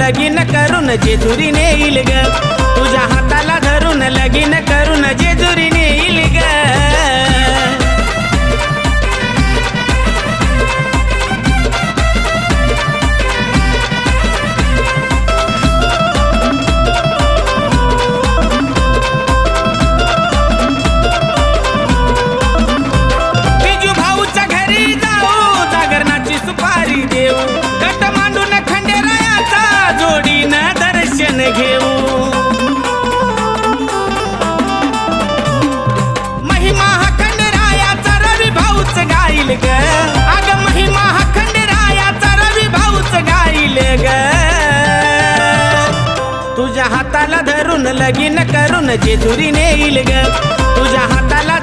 लगीन करून जेजुरी नेईल ग, तुझ्या हाताला धरून लगीन करून जेजुरी नेईल ग। घेऊ महिमा हा खंडेरायाचा रवी भाऊच गाईल ग, अग महिमा हा खंडेरायाचा रवी भाऊच गाईल ग। तुझ्या हाताला धरून लगीन करून जेजुरी नेईल ग, तुझ्या हाताला